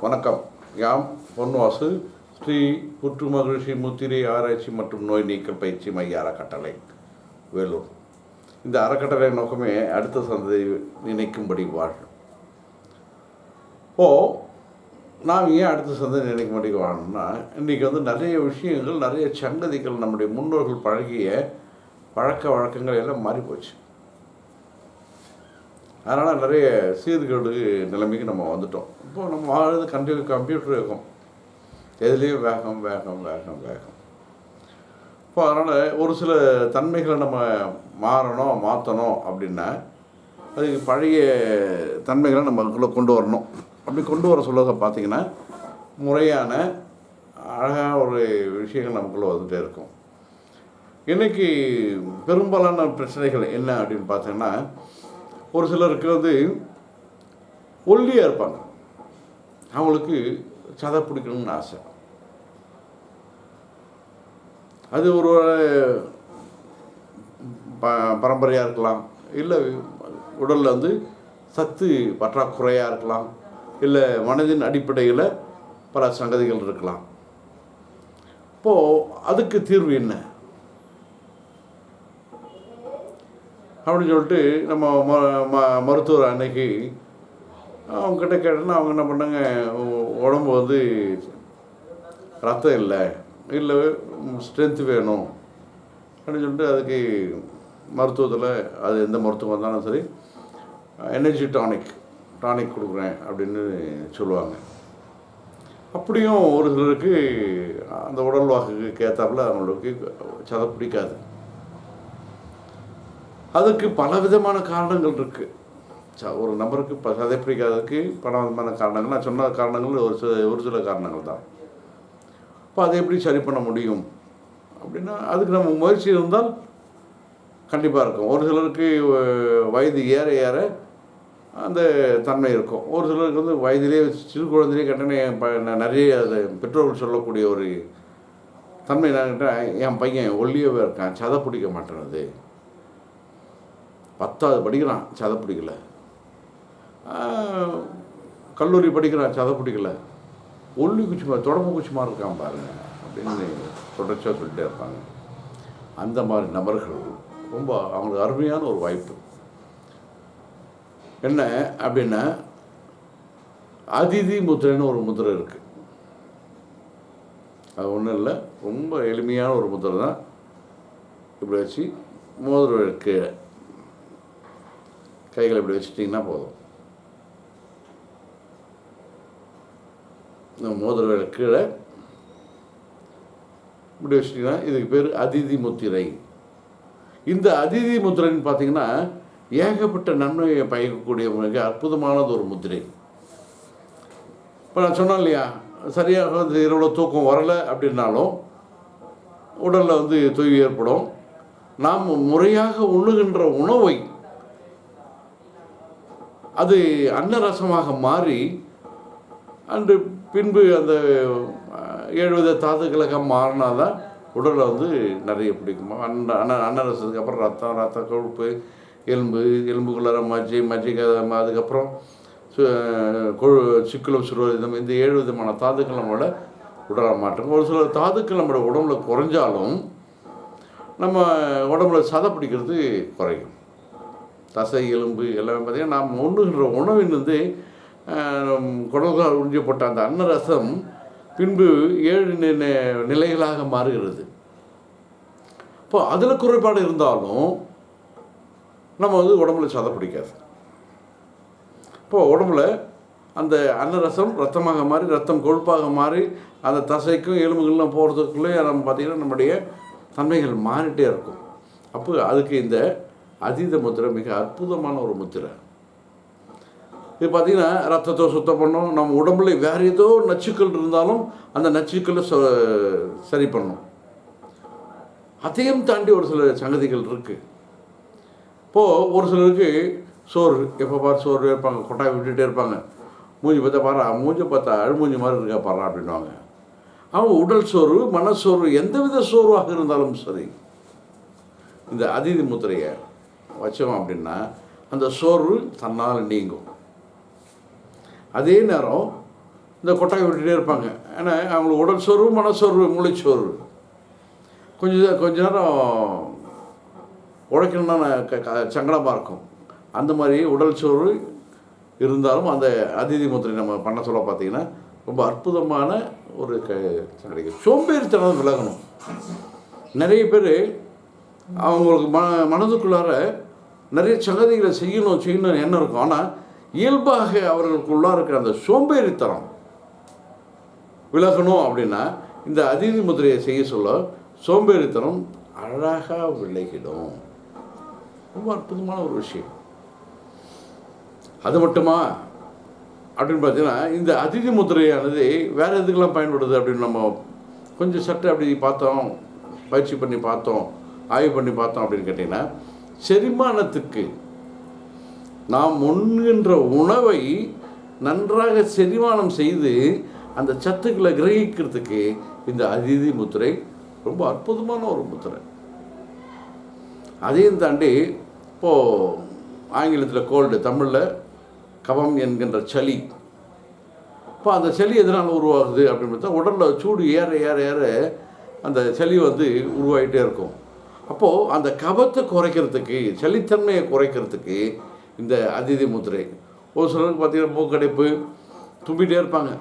வணக்கம். யாம் பொன்வாசு, ஸ்ரீ புற்று மகிழ்ச்சி முத்திரை ஆராய்ச்சி மற்றும் நோய் நீக்கல் பயிற்சி மைய அறக்கட்டளை, வேலூர். இந்த அறக்கட்டளை நோக்கமே அடுத்த சந்ததி நினைக்கும்படி வாழ். நாம் ஏன் அடுத்த சந்ததி நினைக்கும்படி வாழணும்னா, இன்றைக்கி நிறைய விஷயங்கள், நிறைய சங்கதிகள், நம்முடைய முன்னோர்கள் பழகிய பழக்க வழக்கங்கள் எல்லாம் மாறிப்போச்சு. அதனால் நிறைய சீர்கேடு நிலைமைக்கு நம்ம வந்துட்டோம். இப்போது நம்ம வாழ்றது கம்ப்யூட்டர் யுகம், எதுலேயும் வேகம் வேகம் வேகம் வேகம். இப்போ அதனால் ஒரு சில தன்மைகளை நம்ம மாற்றணும் அப்படின்னா, அதுக்கு பழைய தன்மைகளை நம்மளுக்குள்ளே கொண்டு வரணும். அப்படி கொண்டு வர சொல்ல பார்த்திங்கன்னா, முறையான அழகான ஒரு விஷயங்கள் நமக்குள்ளே வந்துகிட்டே இருக்கும். இன்றைக்கி பெரும்பாலான பிரச்சனைகள் என்ன அப்படின்னு பார்த்தீங்கன்னா, ஒரு சிலருக்கு ஒல்லியாக இருப்பாங்க, அவங்களுக்கு சதை பிடிக்கணும்னு ஆசை. அது ஒரு பரம்பரையாக இருக்கலாம், இல்லை உடலில் சத்து பற்றாக்குறையாக இருக்கலாம், இல்லை மனதின் அடிப்படையில் பல சங்கதிகள் இருக்கலாம். இப்போது அதுக்கு தீர்வு என்ன அப்படின்னு சொல்லிட்டு நம்ம மருத்துவர் அன்னைக்கு அவங்கக்கிட்ட கேட்டோன்னா, அவங்க என்ன பண்ணாங்க, உடம்பு ரத்தம் இல்லை ஸ்ட்ரென்த்து வேணும் அப்படின்னு சொல்லிட்டு அதுக்கு மருத்துவத்தில் அது எந்த மருத்துவம் இருந்தாலும் சரி, எனர்ஜி டானிக் கொடுக்குறேன் அப்படின்னு சொல்லுவாங்க. அப்படியும் ஒரு சிலருக்கு அந்த உடல் வாக்குக்கு ஏற்றாப்புல அவங்களுக்கு சதை பிடிக்காது. அதுக்கு பல விதமான காரணங்கள் இருக்குது. ஒரு நபருக்கு சதை பிடிக்காததுக்கு பல விதமான காரணங்கள், நான் சொன்ன காரணங்கள் ஒரு சில காரணங்கள் தான். இப்போ அதை எப்படி சரி பண்ண முடியும் அப்படின்னா, அதுக்கு நம்ம முயற்சி இருந்தால் கண்டிப்பாக இருக்கும். ஒரு சிலருக்கு வயது ஏற ஏற அந்த தன்மை இருக்கும். ஒரு சிலருக்கு வயதிலே சிறு குழந்தையிலே கண்டிப்பாக நிறைய அது பெற்றோர்கள் சொல்லக்கூடிய ஒரு தன்மை என்னங்கிட்ட, என் பையன் ஒல்லியாகவே இருக்கான், சதை பிடிக்க மாட்டேனது, 10வது படிக்கிறான் சதை பிடிக்கல, கல்லூரி படிக்கிறான் சதை பிடிக்கல, ஒல்லி குச்சிமா தொடம்பு குச்சிமா இருக்கான் பாருங்க அப்படின்னு தொடர்ச்சியாக சொல்லிட்டே இருப்பாங்க. அந்த மாதிரி நபர்கள் ரொம்ப அவங்களுக்கு அருமையான ஒரு வாய்ப்பு என்ன அப்படின்னா, அதிதி முத்திரைன்னு ஒரு முத்திரை இருக்குது. அது ஒன்றும் இல்லை, ரொம்ப எளிமையான ஒரு முத்திரை தான். இப்படி வச்சு மோதிரம் கீழே கைகளை இப்படி வச்சுட்டிங்கன்னா போதும். இந்த மோதிர கீழே இப்படி வச்சுட்டிங்கன்னா இதுக்கு பேர் அதிதி முத்திரை. இந்த அதிதி முத்திரைன்னு பார்த்தீங்கன்னா ஏகப்பட்ட நன்மையை பயக்கக்கூடிய மிக அற்புதமானது ஒரு முத்திரை. இப்போ நான் சொன்னேன் இல்லையா, சரியாக இரவில் தூக்கம் வரலை அப்படின்னாலும் உடலில் தொய்வு ஏற்படும். நாம் முறையாக உண்ணுகின்ற உணவை அது அன்னரசமாக மாறி அன்று பின்பு அந்த 7 வித தாதுக்களாக மாறினாதான் உடலில் நிறைய பிடிக்குமா. அன்னரசத்துக்கு அப்புறம் ரத்த கொழுப்பு, எலும்புக்குள்ளார மஜ்ஜை, அதுக்கப்புறம் சிக்குலம், சுரோதிதம், இந்த 7 விதமான தாதுக்கள் நம்மளோட உடலை மாற்றம். ஒரு சில தாதுக்கள் நம்மளோட உடம்புல குறைஞ்சாலும் நம்ம உடம்புல சதை பிடிக்கிறது குறையும். தசை, எலும்பு எல்லாமே பார்த்திங்கன்னா, நாம் உண்ணுகின்ற உணவின் குடல்களால் உறிஞ்சப்பட்ட அந்த அன்னரசம் பின்பு 7 நிலைகளாக மாறுகிறது. இப்போ அதில் குறைபாடு இருந்தாலும் நம்ம உடம்புல சதை பிடிக்காது. இப்போது உடம்புல அந்த அன்னரசம் ரத்தமாக மாறி, ரத்தம் கொழுப்பாக மாறி, அந்த தசைக்கும் எலும்புகள்லாம் போகிறதுக்குள்ளே நம்ம பார்த்திங்கன்னா நம்முடைய தன்மைகள் மாறிட்டே இருக்கும். அப்போ அதுக்கு இந்த அதீத முத்திரை மிக அற்புதமான ஒரு முத்திரை. இது பார்த்திங்கன்னா ரத்தத்தை சுத்தம் பண்ணும். நம்ம உடம்புல வேறு ஏதோ நச்சுக்கள் இருந்தாலும் அந்த நச்சுக்களை சரி பண்ணும். அதையும் தாண்டி ஒரு சில சங்கதிகள் இருக்குது. இப்போது ஒரு சிலருக்கு சோறு, எப்போ பாரு சோறு இருப்பாங்க, கொட்டாய் விட்டுகிட்டே இருப்பாங்க. மூஞ்சி பார்த்தா அழுமூஞ்சி மாதிரி இருக்கா பாரு அப்படின்வாங்க. அவங்க உடல் சோறு, மனசோறு, எந்தவித சோர்வாக இருந்தாலும் சரி, இந்த அதீத முத்திரையை வச்சோம் அப்படின்னா அந்த சோர்வு தன்னால் நீங்கும். அதே நேரம் இந்த கொட்டாய் விட்டுகிட்டே இருப்பாங்க. ஏன்னா அவங்களுக்கு உடல் சோர்வு, மனசோர்வு, மூளைச்சோர்வு. கொஞ்ச நேரம் உழைக்கணும்னா சங்கடமாக இருக்கும். அந்த மாதிரி உடல் சோர்வு இருந்தாலும் அந்த அதிதி முத்திரை நம்ம பண்ண சொல்ல பார்த்தீங்கன்னா ரொம்ப அற்புதமான ஒரு கிடைக்கும். சோம்பேறித்தனம் விலகணும். நிறைய பேர் அவங்களுக்கு மனதுக்குள்ளார நிறைய சங்கதிகளை செய்யணும் எண்ணம் இருக்கும். ஆனால் இயல்பாக அவர்களுக்குள்ளார இருக்கிற அந்த சோம்பேறித்தனம் விலகணும் அப்படின்னா இந்த அதிதி முத்திரையை செய்ய சொல்ல சோம்பேறித்தனம் அழகாக விலகிடும். ரொம்ப அற்புதமான ஒரு விஷயம். அது மட்டுமா அப்படின்னு பார்த்தீங்கன்னா இந்த அதிதி முத்திரையானது வேறு எதுக்கெல்லாம் பயன்படுது அப்படின்னு நம்ம கொஞ்சம் சட்டை அப்படி பார்த்தோம், பயிற்சி பண்ணி பார்த்தோம், ஆய்வு பண்ணி பார்த்தோம் அப்படின்னு கேட்டிங்கன்னா, செரிமானத்துக்கு நாம் உண்கின்ற உணவை நன்றாக செரிமானம் செய்து அந்த சத்துக்களை கிரகிக்கிறதுக்கு இந்த அதிதி முத்திரை ரொம்ப அற்புதமான ஒரு முத்திரை. அதையும் தாண்டி இப்போது ஆங்கிலத்தில் கோல்டு, தமிழில் கபம் என்கின்ற சளி. இப்போ அந்த சளி எதனால் உருவாகுது அப்படின்னு பார்த்தா உடலில் சூடு ஏற ஏற ஏற அந்த சளி உருவாகிட்டே இருக்கும். அப்போது அந்த கபத்தை குறைக்கிறதுக்கு, சளித்தன்மையை குறைக்கிறதுக்கு இந்த அதிதி முத்திரை. ஒரு சிலருக்கு பார்த்திங்கன்னா மூக்கடைப்பு, தும்பிகிட்டே இருப்பாங்க.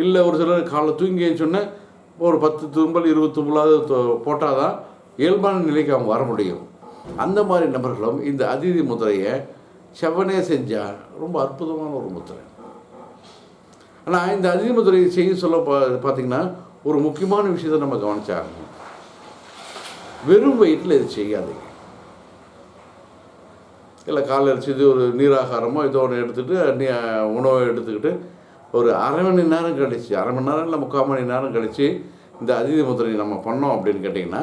இல்லை ஒரு சிலர் காலைல தூங்கி சொன்னால் ஒரு 10 தும்பல் 20 தும்பலாவது போட்டால் தான் இயல்பான நிலைக்கு அவங்க வர முடியும். அந்த மாதிரி நபர்களும் இந்த அதிதி முத்திரையை செவனே செஞ்சால் ரொம்ப அற்புதமான ஒரு முத்திரை. ஆனால் இந்த அதிதி முத்திரையை செய்ய சொல்ல பார்த்திங்கன்னா ஒரு முக்கியமான விஷயத்தை நம்ம கவனிச்சாங்க. வெறும் வயிற்றில் இது செய்யாதீங்க. இல்லை காலையில் செய்து ஒரு நீராகாரமோ ஏதோ ஒன்று எடுத்துகிட்டு உணவை எடுத்துக்கிட்டு ஒரு அரை மணி நேரம் கழித்து, அரை மணி நேரம் இல்லை 3/4 மணி நேரம் கழித்து இந்த அதிதி முத்திரையை நம்ம பண்ணோம் அப்படின்னு கேட்டிங்கன்னா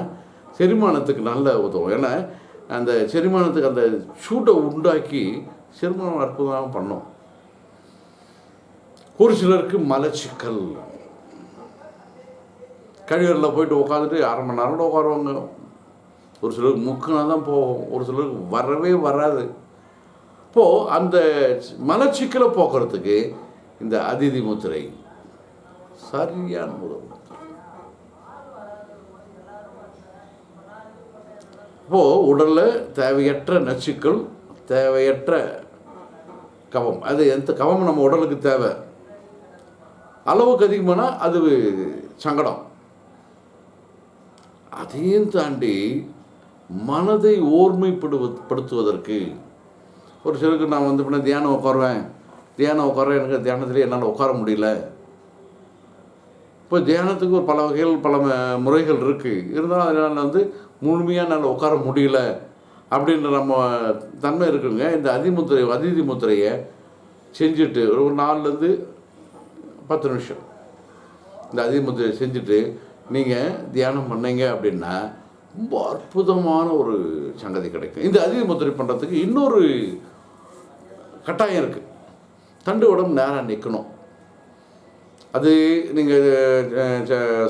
செரிமானத்துக்கு நல்ல உதவும். ஏன்னா அந்த செரிமானத்துக்கு அந்த சூட்டை உண்டாக்கி செரிமானம் அற்புதமாக பண்ணோம். ஒரு சிலருக்கு மலச்சிக்கல், கழிவறையில் போயிட்டு உட்காந்துட்டு அரை மணி நேரம் கூட உட்காருவாங்க. ஒரு சிலருக்கு முக்குனா தான் போகும், ஒரு சிலருக்கு வரவே வராது. இப்போது அந்த மலச்சிக்கலை போக்குறதுக்கு இந்த அதிதி முத்திரை சரியான உதவும். இப்போது உடலில் தேவையற்ற நச்சுக்கள், தேவையற்ற கபம், அது எந்த கபம் நம்ம உடலுக்கு தேவை, அளவுக்கு அதிகமானால் அது சங்கடம். அதையும் தாண்டி மனதை ஓர்மைப்படுத்துவதற்கு ஒரு சிலருக்கு நான் பண்ண தியானம் உட்காருவேன், எனக்கு தியானத்திலே என்னால் உட்கார முடியல. இப்போ தியானத்துக்கு ஒரு பல வகைகள் பல முறைகள் இருக்குது. இருந்தாலும் அதனால் முழுமையாக என்னால் உட்கார முடியல அப்படின்ற நம்ம தன்மை இருக்குங்க. இந்த அதிதி முத்திரையை செஞ்சுட்டு ஒரு 4லேருந்து 10 நிமிஷம் இந்த அதிதி முத்திரையை செஞ்சுட்டு நீங்கள் தியானம் பண்ணீங்க அப்படின்னா ரொம்ப அற்புதமான ஒரு சங்கதி கிடைக்கும். இந்த அதிதி முத்திரை பண்ணுறதுக்கு இன்னொரு கட்டாயம் இருக்குது. தண்டு உடம்பு நேராக நிற்கணும். அது நீங்கள்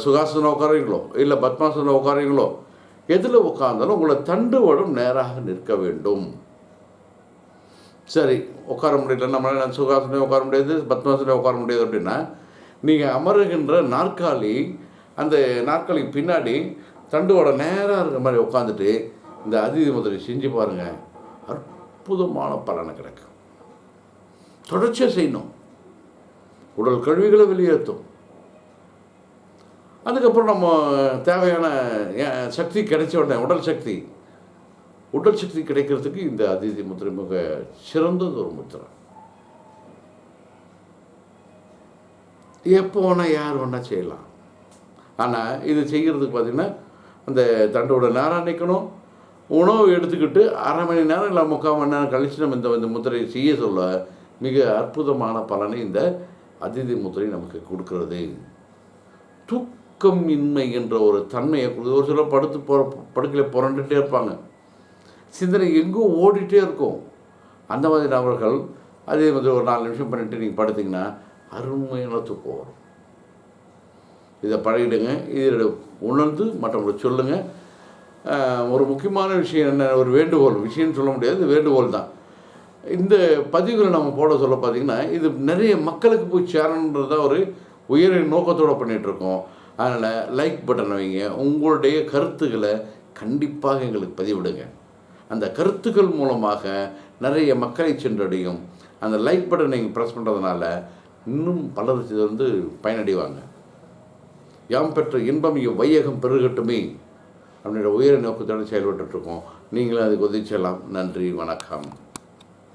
சுகாசனம் உட்காருங்களோ இல்லை பத்மாசனம் உட்காருங்களோ எதில் உட்கார்ந்தாலும் உங்களை தண்டு உடம்பு நேராக நிற்க வேண்டும். சரி, உட்கார முடியல, நம்மளால் சுகாசனம் உட்கார முடியாது, பத்மாசனம் உட்கார முடியாது அப்படின்னா நீங்கள் அமருகின்ற நாற்காலி, அந்த நாற்காலி பின்னாடி தண்டுவோட நேராக இருக்கிற மாதிரி உட்காந்துட்டு இந்த அதிதி முத்திரை செஞ்சு பாருங்கள், அற்புதமான பலனை கிடைக்கும். தொடர்ச்சியாக செய்யணும். உடல் கழிவுகளை வெளியேற்றும். அதுக்கப்புறம் நம்ம தேவையான சக்தி கிடைச்ச உடனே உடல் சக்தி கிடைக்கிறதுக்கு இந்த அதிதி முத்திரை மிக சிறந்தது ஒரு முத்திரை. எப்போ வேணால் யார் வேணால் செய்யலாம். ஆனால் இது செய்கிறதுக்கு பார்த்திங்கன்னா அந்த தண்டோட நேரம் நிற்கணும். உணவு எடுத்துக்கிட்டு அரை மணி நேரம் இல்லை 3/4 மணி நேரம் கழித்து நம்ம இந்த முத்திரையை செய்ய சொல்ல மிக அற்புதமான பலனை இந்த அதிதி முத்திரை நமக்கு கொடுக்கிறது. தூக்கம் இன்மை என்ற ஒரு தன்மையை கொடுத்து, ஒரு சிலர் படுக்கையில் புரண்டுகிட்டே இருப்பாங்க, சிந்தனை எங்கோ ஓடிட்டே இருக்கும். அந்த மாதிரி நபர்கள் அதே மாதிரி ஒரு 4 நிமிஷம் பண்ணிவிட்டு நீங்கள் படுத்திங்கன்னா அருமையான தூக்கம் வரும். இதை பழகிடுங்க. இதை உணர்ந்து மற்றவங்களுக்கு சொல்லுங்கள். ஒரு முக்கியமான விஷயம் என்ன, ஒரு வேண்டுகோள், விஷயம்னு சொல்ல முடியாது, வேண்டுகோள் தான். இந்த பதிவுகளை நம்ம போட சொல்ல பார்த்திங்கன்னா இது நிறைய மக்களுக்கு போய் சேரணுன்றத ஒரு உயர் நோக்கத்தோடு பண்ணிகிட்ருக்கோம். அதனால் லைக் பட்டன் வைங்க. உங்களுடைய கருத்துக்களை கண்டிப்பாக எங்களுக்கு பதிவிடுங்க. அந்த கருத்துக்கள் மூலமாக நிறைய மக்களை சென்றடையும். அந்த லைக் பட்டன் நீங்கள் ப்ரெஸ் பண்ணுறதுனால இன்னும் பலர் இது பயனடைவாங்க. யாம் பெற்ற இன்பம் வையகம் பெருகட்டுமே அப்படின்ற உயர நோக்கத்தோடு செயல்பட்டுருக்கோம். நீங்களும் அதுக்கு உதவி செய்யலாம். நன்றி, வணக்கம்.